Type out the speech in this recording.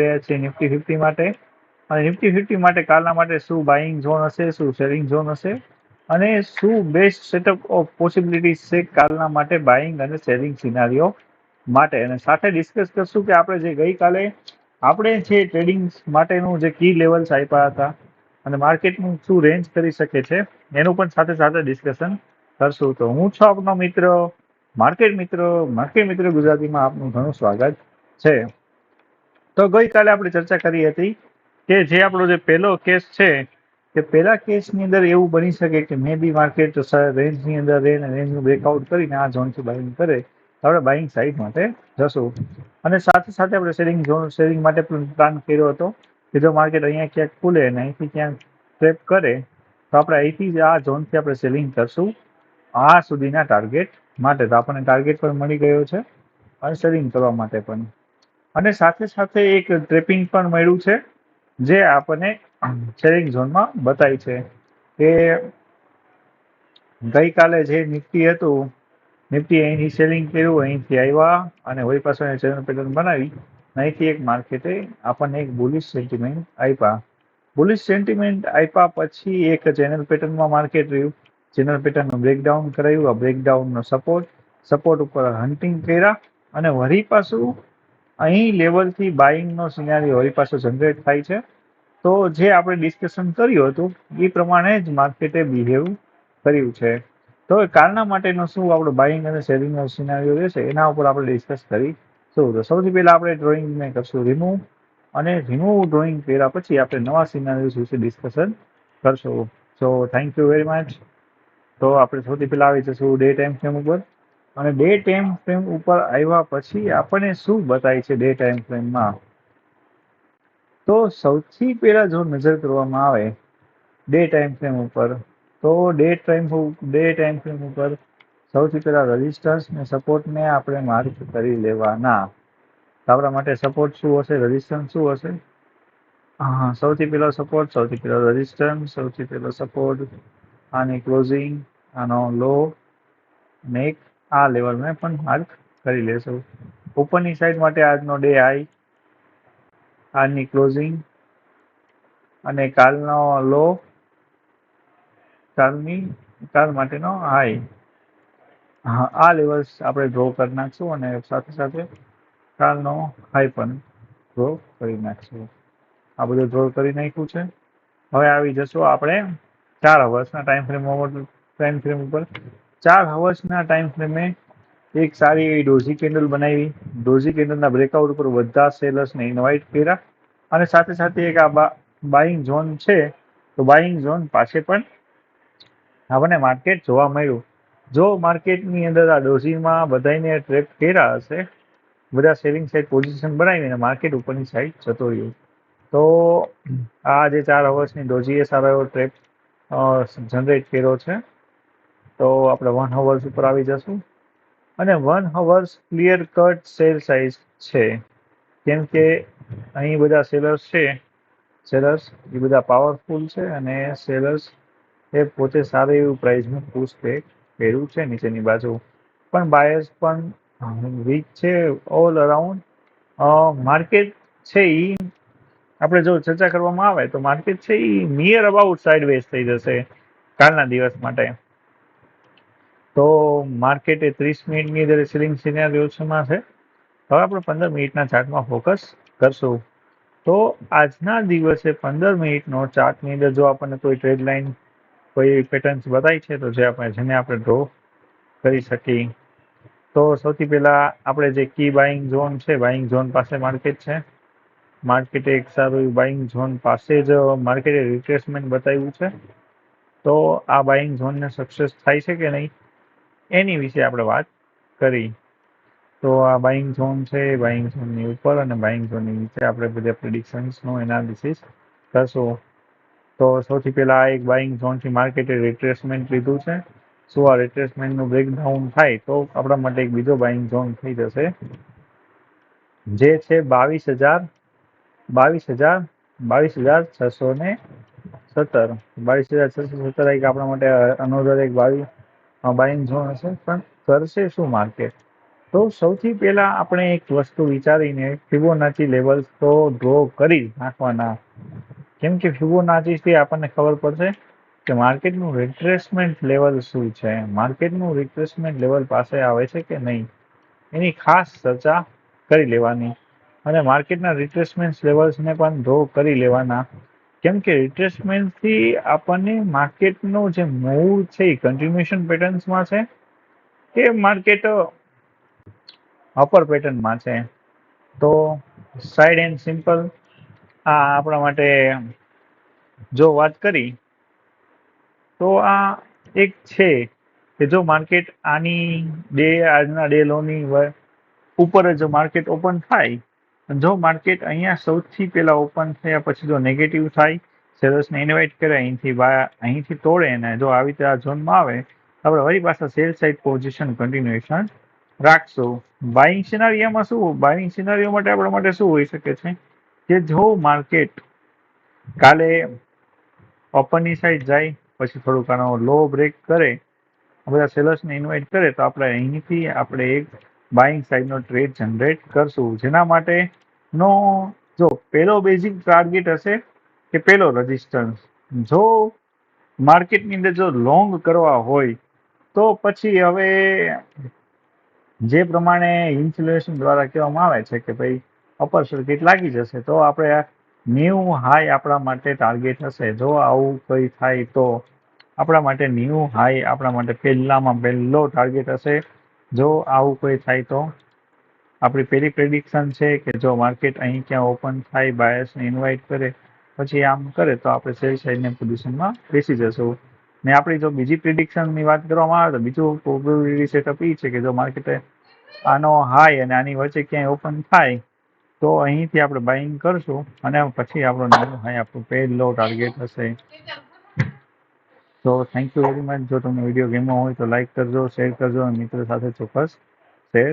રહ્યા છીએ નિફ્ટી 50 માટે, અને નિફ્ટી 50 માટે કાલના માટે શું બાઇંગ ઝોન હશે, શું સેલિંગ ઝોન હશે, અને શું બેસ્ટ સેટઅપ ઓફ પોસિબિલિટીઝ છે કાલના માટે બાઇંગ અને સેલિંગ સિનારીઓ માટે. અને સાથે ડિસ્કસ કરશું કે આપણે જે ગઈકાલે આપણે જે ટ્રેડિંગ માટેનું જે કી લેવલ્સ આપ્યા હતા અને માર્કેટનું શું રેન્જ કરી શકે છે એનું પણ સાથે સાથે ડિસ્કશન કરશું. તો હું છું આપનો મિત્ર માર્કેટ મિત્ર ગુજરાતીમાં આપનું ઘણું સ્વાગત છે. તો ગઈકાલે આપણે ચર્ચા કરી હતી કે જે આપણો જે પહેલો કેસ છે કે પહેલા કેસની અંદર એવું બની શકે કે મે બી માર્કેટ રેન્જની અંદર રહે અને રેન્જનું બ્રેકઆઉટ કરીને આ ઝોનથી બાઇંગ કરે તો આપણે બાઇંગ સાઇડ માટે જશું. અને સાથે સાથે આપણે સેલિંગ માટે પ્લાન કર્યો હતો કે જો માર્કેટ અહીંયા ક્યાંક ખુલે અને અહીંથી ક્યાંક ટ્રેપ કરે તો આપણે અહીંથી જ આ ઝોનથી આપણે સેલિંગ કરશું આ સુધીના ટાર્ગેટ માટે. તો આપણને ટાર્ગેટ પણ મળી ગયો છે અને સેલિંગ કરવા માટે પણ. અને સાથે સાથે એક ટ્રેપિંગ પણ મળ્યું છે જે આપણને સેલિંગ ઝોનમાં બતાય છે કે ગઈકાલે જે નિફ્ટી હતું, નિફ્ટી અહીંથી સેલિંગ કર્યું, અહીંથી આવ્યા અને વળી પાછું અહીં ચેનલ પેટર્ન બનાવી, અહીંથી એક માર્કેટે આપણને એક બુલિશ સેન્ટિમેન્ટ આપ્યા. બુલિશ સેન્ટિમેન્ટ આપ્યા પછી એક ચેનલ પેટર્નમાં માર્કેટ રહ્યું, ચેનલ પેટર્નનું બ્રેકડાઉન કરાયું, આ બ્રેકડાઉનનો સપોર્ટ ઉપર હન્ટિંગ કર્યા અને વળી પાછું અહીં લેવલથી બાઇંગનો સિનારીઓ વળી પાછો જનરેટ થાય છે. તો જે આપણે ડિસ્કશન કર્યું હતું એ પ્રમાણે જ માર્કેટે બિહેવ કર્યું છે. તો કાલના માટેનો શું આપણો બાઇંગ અને સેલિંગનો સિનારીઓ રહેશે એના ઉપર આપણે ડિસ્કસ કરીશું. તો સૌથી પહેલા આપણે ડ્રોઈંગને કરશું રિમૂવ, અને રિમૂવ ડ્રોઈંગ કર્યા પછી આપણે નવા સિનારીઓ વિશે ડિસ્કશન કરશું. So thank you very much. તો આપણે સૌથી પહેલા આવી જશું ડે ટાઈમ ફ્રેમ ઉપર, અને ડે ટાઈમ ફ્રેમ ઉપર આવ્યા પછી આપણને શું બતાય છે ડે ટાઈમ ફ્રેમમાં. તો સૌથી પહેલા જો નજર કરવામાં આવે ડે ટાઈમ ફ્રેમ ઉપર, તો ડે ટાઈમ ફ્રેમ ઉપર સૌથી પહેલા રેઝિસ્ટન્સ ને સપોર્ટને આપણે માર્ક કરી લેવાના. આપણા માટે સપોર્ટ શું હશે, રેઝિસ્ટન્સ શું હશે? હા, સૌથી પહેલો સપોર્ટ, સૌથી પહેલો રેઝિસ્ટન્સ, સૌથી પહેલો સપોર્ટ, આની ક્લોઝિંગ, આનો લો, અને એક આ લેવલને પણ માર્ક કરી લેશું. ઉપરની સાઈડ માટે આજનો ડે હાઈ, આજની ક્લોઝિંગ અને કાલનો લો, કાલ માટેનો હાઈ. હા, આ લેવલ્સ આપણે ડ્રો કરી નાખશું અને સાથે સાથે કાલનો હાઈ પણ ડ્રો કરી નાખશું. આ બધું ડ્રો કરી નાખ્યું છે. હવે આવી જશું આપણે 4 અવર્સના ટાઈમ ફ્રેમ ઉપર. 4 અવર્સના ટાઈમ ફ્રેમે એક સારી એવી ડોઝી કેન્ડલ બનાવી. ડોઝી કેન્ડલના બ્રેકઆઉટ ઉપર બધા સેલર્સને ઇન્વાઇટ કર્યા અને સાથે સાથે એક આ બાઇંગ ઝોન છે તો બાઇંગ ઝોન પાસે પણ આપણને માર્કેટ જોવા મળ્યું. જો માર્કેટની અંદર આ ડોઝીમાં બધાને ટ્રેપ કર્યા હશે, બધા સેલિંગ સાઈડ પોઝિશન બનાવીને માર્કેટ ઉપરની સાઈડ જતો રહ્યું. તો આ જે 4 અવર્સની ડોઝીએ સારો એવો ટ્રેપ જનરેટ કર્યો છે. તો આપણે 1 અવર્સ ઉપર આવી જશું અને 1 hours clear cut cell size છે, કેમ કે અહીં બધા સેલર્સ એ બધા પાવરફુલ છે અને સેલર્સ એ પોતે સારું એવું પ્રાઇસનું પુશ બેક કર્યું છે. નીચેની બાજુ પણ બાયર્સ પણ વીક છે. ઓલ અરાઉન્ડ માર્કેટ છે એ આપણે જો ચર્ચા કરવામાં આવે તો માર્કેટ છે એ નિયર અબાઉટ સાઇડવેઝ થઈ જશે કાલના દિવસ માટે. તો માર્કેટ એ 30 મિનિટની અંદર સેલિંગ સિનારીઓમાં છે. હવે આપણે 15 મિનિટના ચાર્ટમાં ફોકસ કરશું. તો આજના દિવસે 15 મિનિટનો ચાર્ટની અંદર જો આપણને કોઈ ટ્રેડ લાઇન, કોઈ પેટર્ન્સ બતાય છે તો જેને આપણે ડ્રો કરી શકીએ. તો સૌથી પહેલા આપણે જે કી બાઇંગ ઝોન છે, બાઇંગ ઝોન પાસે માર્કેટ છે. માર્કેટે એક સારું બાઇંગ ઝોન પાસે જ માર્કેટે રિટ્રેસમેન્ટ બતાવ્યું છે. તો આ બાઇંગ ઝોનને સક્સેસ થાય છે કે નહીં એની વિશે આપણે વાત કરી. તો આ બાઇંગ ઝોન છે, બાઇંગ ઝોનની ઉપર અને બાઇંગ ઝોનની નીચે આપણે બધા પ્રિડિક્શન્સનું એનાલિસિસ કરશું. તો સૌથી પહેલા એક બાઇંગ ઝોનથી માર્કેટે રિટ્રેસમેન્ટ લીધું છે. શું આ રિટ્રેસમેન્ટનું બ્રેકડાઉન થાય તો આપણા માટે એક બીજો બાઇંગ ઝોન થઈ જશે, જે છે 22,617. 22,617 એક આપણા માટે અનોધર એક બાઇંગ ઝોન હશે. પણ કરશે શું માર્કેટ? તો સૌથી પહેલા આપણે એક વસ્તુ વિચારીને ફિબોનાચી લેવલ્સ તો ડ્રો કરી નાખવાના, કેમ કે ફિબોનાચીથી આપણને ખબર પડશે કે માર્કેટનું રિટ્રેસમેન્ટ લેવલ શું છે, માર્કેટનું રિટ્રેસમેન્ટ લેવલ પાસે આવે છે કે નહીં, એની ખાસ ચર્ચા કરી લેવાની. અને માર્કેટના રિટ્રેસમેન્ટ લેવલ્સને પણ ડ્રો કરી લેવાના, કેમ કે રિટ્રેસમેન્ટથી આપણને માર્કેટનો જે મૂવ છે એ કન્ટિન્યુએશન પેટર્ન્સમાં છે કે માર્કેટ અપર પેટર્નમાં છે. તો સાઈડ એન્ડ સિમ્પલ આ આપણા માટે જો વાત કરી તો આ એક છે કે જો માર્કેટ આજના ડે લોની ઉપર જો માર્કેટ ઓપન થાય, જો માર્કેટ અહીંયા સૌથી પહેલા ઓપન થયા પછી જો નેગેટિવ થાય, સેલર્સને ઇન્વાઇટ કરે, અહીંથી તોડે ને જો આવી રીતે આ ઝોનમાં આવે તો આપણે વળી પાછા સેલ સાઇડ પોઝિશન કન્ટિન્યુએશન રાખશું. બાઇંગ સિનારીઓમાં શું, બાઇંગ સિનારીઓ માટે આપણા માટે શું હોઈ શકે છે કે જો માર્કેટ કાલે ઓપનની સાઈડ જાય પછી થોડુંક આનો લો બ્રેક કરે, બધા સેલર્સને ઇન્વાઇટ કરે તો આપણે અહીંથી આપણે એક બાઇંગ સાઈડનો ટ્રેડ જનરેટ કરશું, જેના માટેનો જો પહેલો બેઝિક ટાર્ગેટ હશે કે પહેલો રઝિસ્ટન્સ. જો માર્કેટની અંદર જો લોંગ કરવા હોય તો પછી હવે જે પ્રમાણે ઇન્સ્યુલેશન દ્વારા કહેવામાં આવે છે કે ભાઈ અપર સર્કિટ લાગી જશે, તો આપણે ન્યૂ હાઈ આપણા માટે ટાર્ગેટ હશે. જો આવું કંઈ થાય તો આપણા માટે ન્યૂ હાઈ આપણા માટે પહેલો ટાર્ગેટ હશે. જો આવું કોઈ થાય તો આપણી પહેલી પ્રેડિક્શન છે કે જો માર્કેટ અહીં ક્યાં ઓપન થાય, બાયર્સને ઇન્વાઇટ કરે, પછી આમ કરે તો આપણે સેલ સાઇડની પોઝિશનમાં બેસી જશું. ને આપણી જો બીજી પ્રિડિક્શનની વાત કરવામાં આવે તો બીજું પ્રોબેબિલિટી સેટઅપ એ છે કે જો માર્કેટે આનો હાઈ અને આની વચ્ચે ક્યાંય ઓપન થાય તો અહીંથી આપણે બાઇંગ કરશું અને પછી આપણો ન્યૂ હાઈ આપણું પહેલો ટાર્ગેટ હશે. તો થેન્ક યુ વેરી મચ. જો તમને વિડીયો ગમ્યો હોય તો લાઈક કરજો, શેર કરજો અને મિત્રો સાથે ચોક્કસ શેર